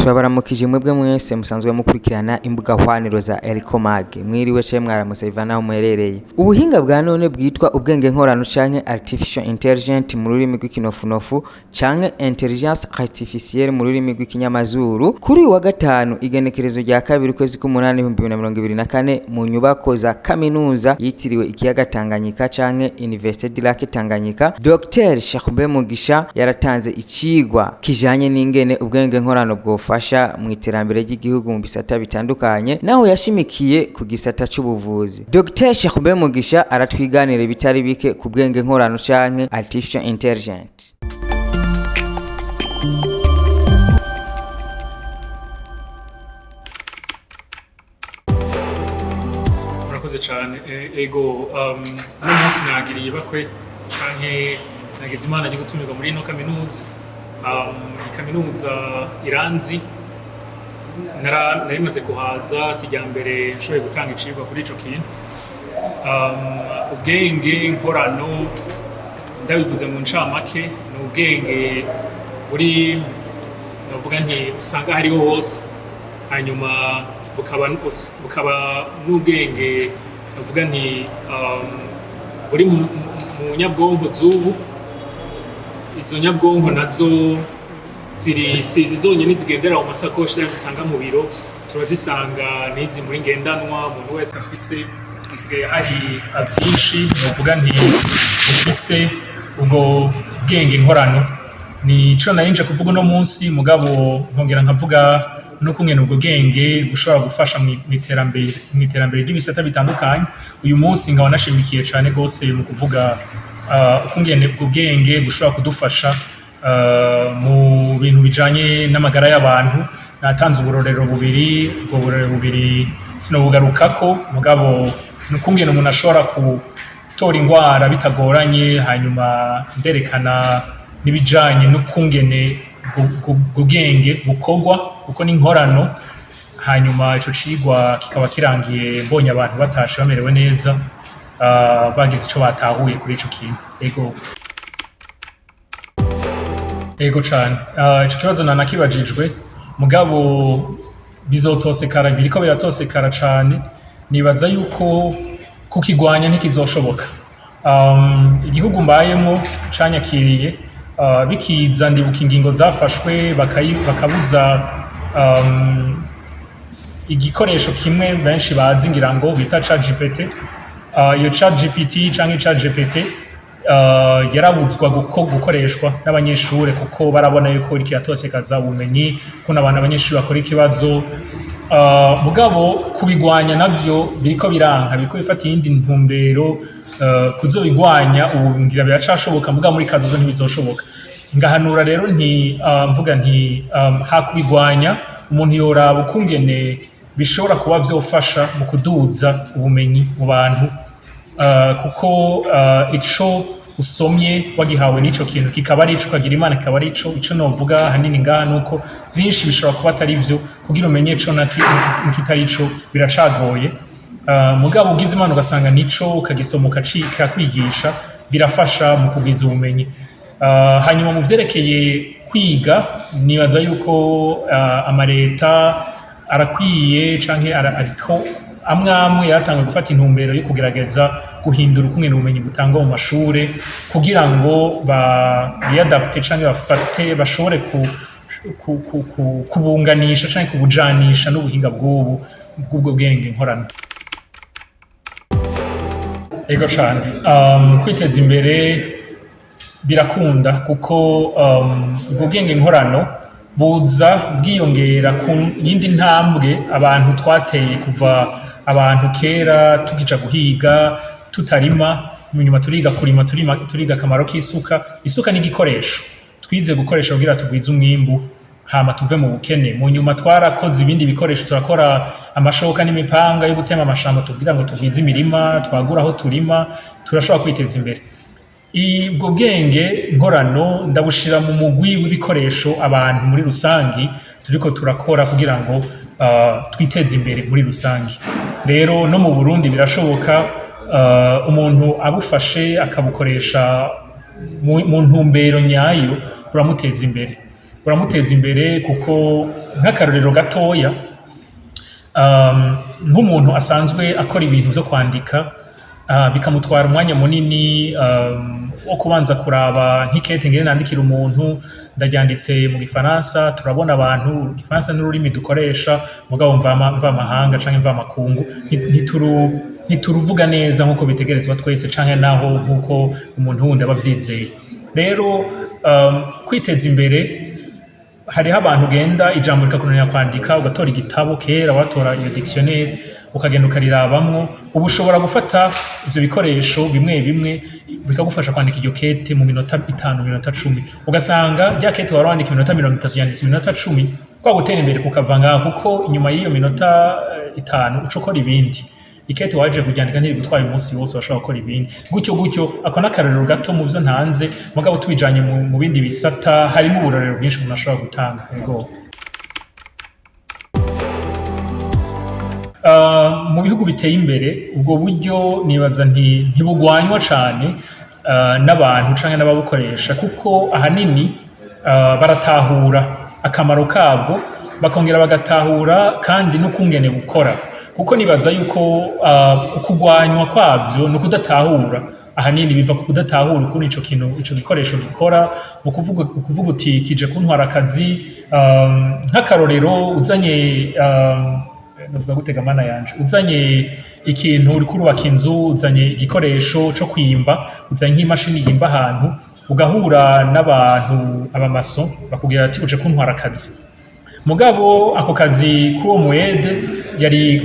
Turabaramukije mwebwe mwese musanzwe mukurikirana imbuga hwaniro za Erikomage. Mwiriwe ce mwaramutse ivana muherereye. Ubuhinga bwa none bwitwa ubwenge nkorano canke artificial intelligence mu rurimi rw'ikinofunofu canke intelligence artificielle mu rurimi rw'ikinyamazuru. Kuri wa gatanu igenekerezo rya kabiri kwezi k'umunani 2024 mu nyubako za kaminuza yitiriwe ikiyaga Tanganyika canke Université du Lac Tanganyika, Dr Cherubin Mugisha yaratanze icigwa kijanye n'ingene ubwenge nkorano Gufasha Mw'Iterambere ry'igihugu mu bisata bitandukanye, naho yashimikiye ku gisata c'ubuvuzi. Dr Cherubin Mugisha aratwiganira bitari bike ku bwenge nkorano canke artificial intelligence. Murakoze cyane ego no munsi nagiriye bakwe canke nageze imana yo gutumirwa muri no kaminuza. Kaminuza iranzi narimaze kuhaza sijya mbere nshoboye gutanga icirwa kuri ico kintu. Ubwenge nkorano ndabivuze mu ncamake ni ubwenge buri navuga nti usanga hariho hose, hanyuma bukaba n'ubwenge navuga nti buri mu nyabwonko z'ubu. Izo nyabwonko nazo sizi zonyine zigendera mu masakoshi dusanga mu biro, turazisanga n'izi muri ngendanwa. Umuntu wese afise isigaye hari Vyinshi, navuga nti ufise ubwo bwenge nkorano. Nico narinje kuvuga no munsi mugabo nkongera nkavuga no kungena ubwo bwenge bushobora gufasha mu iterambere ry'ibisata bitandukanye. Uyu munsi nkaba nashimikiye cyane gose mu kuvuga ukungene ubwo bwenge bushobora kudufasha mu bintu bijanye n'amagara y'abantu. Natanze uburorero bubiri, ubwo burorero bubiri sinobugarukako mugabo n'ukungene umuntu ashobora gutora ingwara bitagoranye, hanyuma nderekana n'ibijanye n'ukungene ubwo bwenge bukorwa kuko ni nkorano. Hanyuma ico cigwa kikaba kirangiye mbonye abantu batashe bamerewe neza, bagize ico batahuye kuri ico kintu. Ego cane ico kibazo nanakibajijwe mugabo bizotosekara, biriko biratosekara cane. Nibaza yuko kukigwanya ntikizoshoboka. Igihugu mbayemo canyakiriye bikiza ndibuka ingingo zafashwe bakabuza igikoresho kimwe benshi bazi ngira ngo bita ChatGPT. Iyo ChatGPT canke ChatGPT yarabuzwa gukoreshwa n'abanyeshure kuko barabona yuko ikiratosekaza ubumenyi, kuna abanyeshure bakora ikibazo. Mugabo kubigwanya navyo biriko biranka, biriko bifata iyindi ntumbero. Kuzobigwanya ubu ngira biracashoboka mugabo muri kazozo ntibizoshoboka. Ngahanura rero mvuga nti hakubigwanya umuntu yoraba ukungene bishobora kuba vyofasha mu kuduza ubumenyi mu bantu, kuko ico usomye wagihawe n'ico kintu kikaba ari ico, ukagira imana kikaba ari ico novuga hanini ngaha nuko vyinshi bishobora kuba atari vyo. Kugira umenye ico n'ikitari ico biracagoye, mugabo ugize imana ugasanga nico ukagisoma ukacika kwigisha birafasha mu kugiza ubumenyi. Hanyuma mu vyerekeye kwiga nibaza yuko amareta arakwiye canke ariko amwe yaratanga gufata intumbero yo kugerageza guhindura ukungene ubumenyi butangwa mu mashure kugira ngo biadapte canke bashobore kubunganisha canke kubujanisha n'ubuhinga bw'ubwo bwenge nkorano. Ego cane kwiteza imbere birakunda kuko ubwo bwenge nkorano buza bwiyongera ku yindi ntambwe abantu twateye kuva abantu kera tukija guhiga tutarima, nyuma turiga kurima, turiga akamaro k'isuka. Isuka ni igikoresho twize gukoresha kugira tugwize umwimbu hama tuve mu bukene. Mu nyuma twarakoze ibindi bikoresho, turakora amashoka n'imipanga yo gutema amashamba tugira ngo tugwize imirima, twagura aho turima, turashobora kwiteza imbere. Ubwo bwenge nkorano ndabushira mu mugwi w'ibikoresho abantu muri rusangi turiko turakora kugira ngo twiteze imbere muri rusangi. Rero no mu Burundi birashoboka umuntu abufashe akabukoresha mu ntumbero nyayo buramuteza imbere. buramuteza imbere kuko nk'akarorero gatoya, nk'umuntu asanzwe akora ibintu byo kwandika, bikamutwara umwanya munini wo kubanza kuraba nk'ikete ngene nandikira umuntu ndaryanditse mu gifaransa, turabona abantu igifaransa n'ururimi dukoresha mugabo mva amahanga canke mva makungu ntituruvuga neza nkuko bitegerezwa twese canke naho nkuko umuntu wundi abavyizeye. Rero kwiteza imbere hariho abantu ugenda ijambo rikakunanira kwandika ugatora igitabo, kera watora iyo dictionnaire ukagenda ukarirabamwo. Ubu ushobora gufata ivyo bikoresho bimwe bimwe bikagufasha kwandika iryo kete mu minota 5, minota 10, ugasanga rya kete wari wandika minota 30 yanditse minota 10. Kwa gutera imbere kukava ngaho, kuko inyuma y'iyo minota 5 ucokora ibindi. Ikete waje kuryandika ntiri gutwaye umunsi wose, washobora gukora ibindi gutyo. Ako n'akarorero gato mu byo ntanze, mugabo tubijanye mu bindi bisata harimo uburorero bwinshi umuntu ashobora gutanga. Yego, mu bihugu biteye imbere ubwo buryo nibaza ntibugwanywa cane n'abantu canke n'ababukoresha, kuko ahanini baratahura akamaro kabwo, bakongera bagatahura kandi n'ukungene bukora. Kuko nibaza yuko ukugwanywa kwabyo no kudatahura ahanini biva ku kudatahura ukuntu ico gikoresho gikora, mu kuvuga uti kije kuntwara akazi. Nk'akarorero uzanye novuga gutega mana yanje, uzanye ikintu uri kurubaka inzu, uzanye igikoresho co kwimba, uzanye nk'imashini yimba ahantu, ugahura n'abantu abamaso bakubwira ati uje kuntwara akazi. Mugabo ako kazi k'uwo muede yari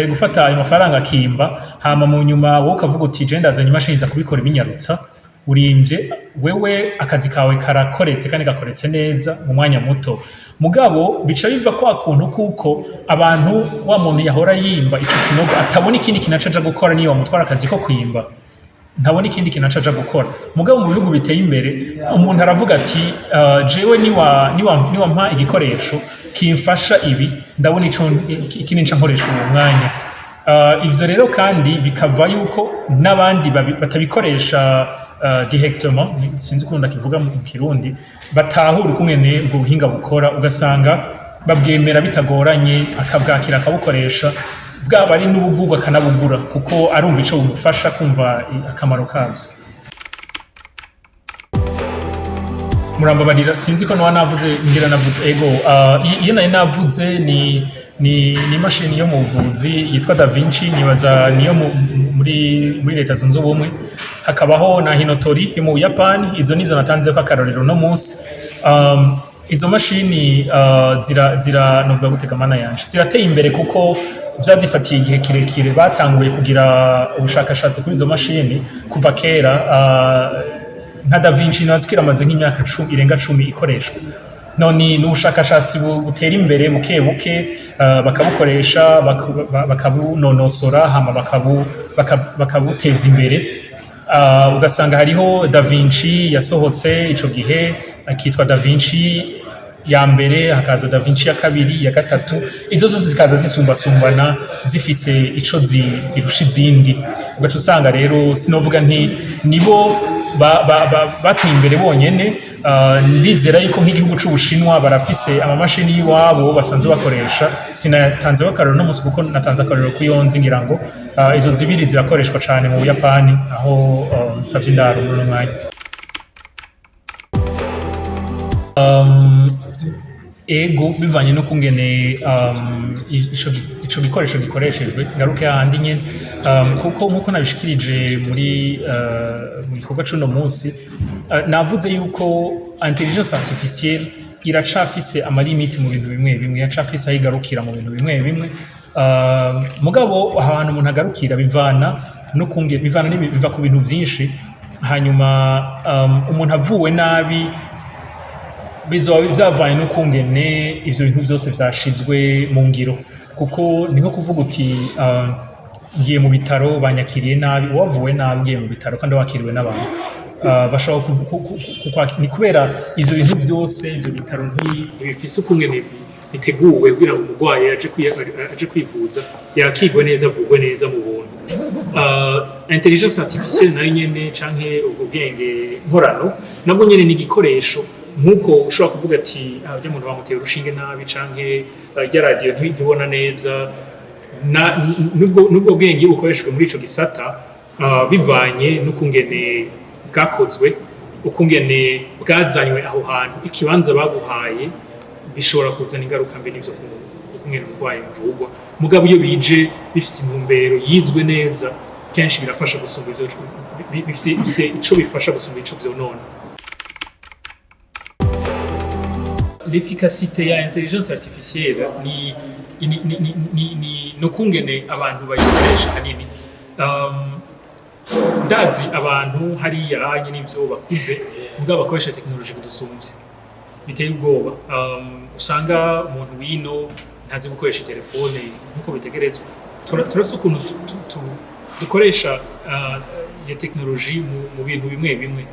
gufata ayo mafaranga akimba, hama mu nyuma wowe ukavuga uti je ndazanye imashini za kubikora ibinyarutsa, urimvye wewe akazi kawe karakoretse kandi gakoretse neza mu mwanya muto. Mugabo bica biva kwa kuntu kuko abantu wa muntu yahora yimba ico kinogo atabona ikindi kinacaja gukora, niyo wamutwara akazi ko kwimba ntabona ikindi kinacaja gukora. Mugabo mu bihugu biteye imbere umuntu aravuga ati jewe niwampa igikoresho kimfasha ibi, ndabona ikindi nca nkoresha uwo mwanya. Ivyo rero kandi bikava yuko n'abandi batabikoresha directement, sinzi ukuntu ndakivuga mu Kirundi, batahura ukungene ubwo buhinga bukora, ugasanga babwemera bitagoranye, akabwakira akabukoresha, bwaba ari n'ubugurwa akanabugura kuko arumva ico bumufasha kumva akamaro kabyo. Murambabarira sinzi ko navuze ngira navuze ego, iyo navuze ni imashini yo mu buzi yitwa Vyinshi, nibaza niyo muri Leta Zunze Ubumwe. Hakabaho na Hinotori yo mu Buyapani, izo nizo natanze ko akarorero no munsi. Izo mashini zira novuga gutega mana yanje, zirateye imbere kuko byazifatiye igihe kirekire. Batanguye kugira ubushakashatsi kuri izo mashini kuva kera. Nka Vyinshi nazikira amaze nk'imyaka 10 irenga 10 ikoreshwa. None n'ubushakashatsi butera imbere buke buke, bakabukoresha bakabunonosora, hama bakabuteza imbere. Ugasanga hariho Vyinshi yasohotse ico gihe akitwa Vyinshi ya mbere, hakaza Vyinshi ya kabiri, ya gatatu. Izo zose zikaza zisumbasumbana zifise ico zirusha izindi. Ugaca usanga rero sinovuga nibo bateye imbere bonyene. Ndizera yuko nk'igihugu c'Ubushinwa barafise amamashini y'iwabo basanzwe bakoresha. Sinatanze akarorero no musi kuko natanze akarorero kuyonzi, ngira ngo izo zibiri zirakoreshwa cane mu Buyapani, aho nsavye indaro muri mwanya. Ego bivanye no kungene ico gikoresho gikoreshejwe, garuke handi nyene, kuko nkuko nabishikirije muri gikorwa c'uno munsi, navuze yuko intelligence artificielle iracafise amalimiti mu bintu bimwe bimwe, iracafise aho igarukira mu bintu bimwe bimwe. Mugabo ahantu umuntu agarukira bivana biva ku bintu vyinshi. Hanyuma umuntu avuwe nabi bizoba byavanye n'ukungene ivyo bintu byose vyashizwe mu ngiro, kuko ni nko kuvuga uti ngiye mu bitaro banyakiriye nabi, uwavuwe nabi ngiye mu bitaro kandi wakiriwe n'abantu bashobora ni kubera ivyo bintu byose ivyo bitaro ntibifise ukungene biteguwe kugira ngo umurwayi aje kwivuza yakigwe neza, avugwe neza mu buntu. Intelligence artificielle nayo nyene canke ubwenge nkorano nabwo nyene ni igikoresho nkuko ushobora kuvuga ati ujya muntu bamuteye urushinge nabi canke rya radio ntibona neza nubwo bwenge bukoreshejwe muri ico gisata bivanye n'ukungene bwakozwe ukungene bwazanywe aho hantu ikibanza baguhaye bishobora kuzana ingaruka mbi n'ivyo ukungene urwaye mvugwa mugabo iyo bije bifise intumbero yizwe neza kenshi birafasha gusumba ivyo bifise ico bifasha gusumba ico vyonona. L'efficacité ya intelligence artificielle ni nukungene abantu bayikoresha hanini. Ndazi abantu hariya anye n'ivyo bakuze mugabo bakoresha technology kudusumvya biteye ubwoba. Usanga umuntu wino ntazi gukoresha telefone nkuko bitegerezwa. Turasa ukuntu dukoresha ya technology mu bintu bimwe bimwe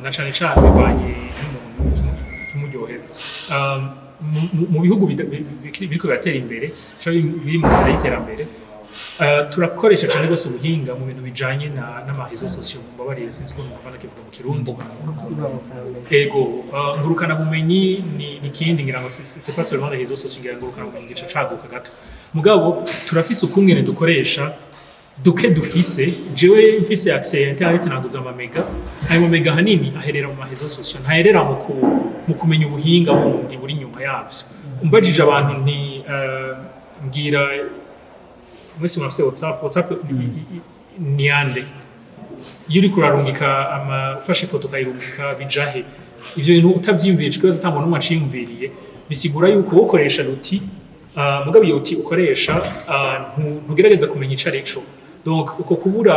na cane cane bivanye n'umuntu kumuryohera. Mu bihugu biriko biratera imbere cyangwa biri mu nzira y'iterambere turakoresha cyane gose ubuhinga mu bintu bijanye n'amahizo social mbabarire sinzi ko mubana kivuga mu Kirundi. Ego ngurukana bumenyi ni kindi ngira ngo c'est pas seulement les réseaux sociaux ngira ngurukana bumenyi gica caguka gato mugabo turafise ukungene dukoresha duke dufise jewe mfise access ya internet naguza amamega ayo mega hanini aherera mu mahizo social ntaherera mu kumenya ubuhinga bundi buri nyuma yavyo umbajije abantu ni ngira mwese murafise WhatsApp ni ande yuri kurarungika ufashe ifoto kayirungika bijahe ivyo bintu utavyimviye kibazo atamwe n'umwe aciyumviriye bisigura yuko ukoresha ruti mugabo iyo uti ukoresha ntugerageza kumenya ico arico. Donc uko kubura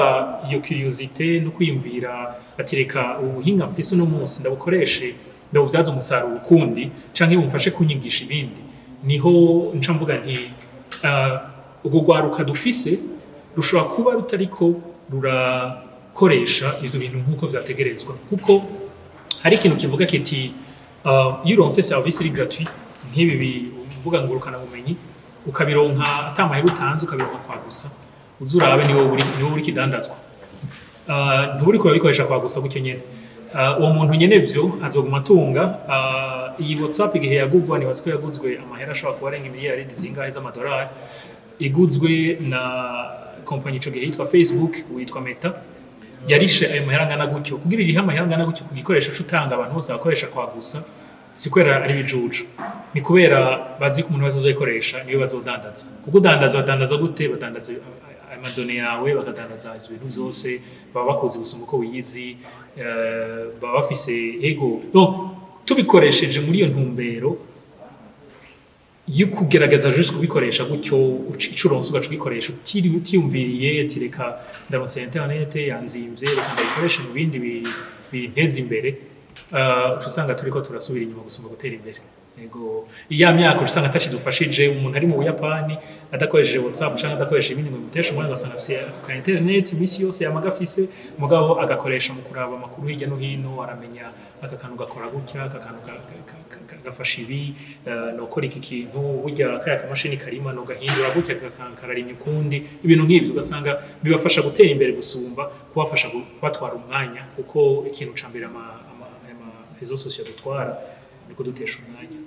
iyo curiosité no kwiyumvira atireka ubuhinga mfise no munsi ndabukoreshe ndabuvyaza umusaruro ukundi canke bumfashe kunyigisha ibindi niho nca mvuga nti ubwo gwaruka dufise rushobora kuba rutariko rurakoresha ivyo bintu nkuko vyategerezwa kuko hari ikintu kivuga kiti iyo uronse service iri gratuit nk'ibi mvuga ngurukana bumenyi ukabironka atamahera utanze ukabironka kwa gusa uzurabe niwo buri kidandazwa ntuburi kurabikoresha kwa gusa gutyo nyene uwo muntu nyene vyo azoguma atunga iyi WhatsApp igihe yagugwa ni baziko yaguzwe amahera ashobora kuba arenga miliyari zingahe z'amadolari iguzwe na kompanyi ico gihe yitwa Facebook witwa Meta yarishe ayo mahera ngana gutyo kugira iriha amahera ngana gutyo kugikoresha cutanga abantu bose bakoresha kwa gusa sikwera ari bijuju ni kubera bazi ko umuntu bazoyikoresha niyo bazodandaza kuko badandaza gute badandaza amadone yawe bakadandaza ibintu byose baba bakoze gusoma uko wiyizi baba bafise ego donc tubikoresheje muri iyo ntumbero yo kugerageza juste kubikoresha gutyo ucuronse ugacubikoresha utiyumviriye tireka ndaronse internet yanzimvye reka ndayikoresha mu bindi binteza imbere usanga turiko turasubira inyuma gusoma gutera imbere. Ego iya myaka usanga atashidufashije umuntu ari mu Buyapani adakoresheje WhatsApp canke adakoresheje ibindi mu mutesha umwana gasanga afise ka internet imisi yose yamagafise mugabo agakoresha mu kuraba amakuru hirya no hino aramenya akakantu gakora gutya akakantu gafasha ibi no kora iki kintu burya kaya kamashini karima no gahindura gutya gasanga kararimye ukundi ibintu nk'ibyo ugasanga bibafasha gutera imbere gusumba kubafasha kubatwara umwanya kuko ikintu cambere réseaux sociaux dutwara niko dutesha umwanya.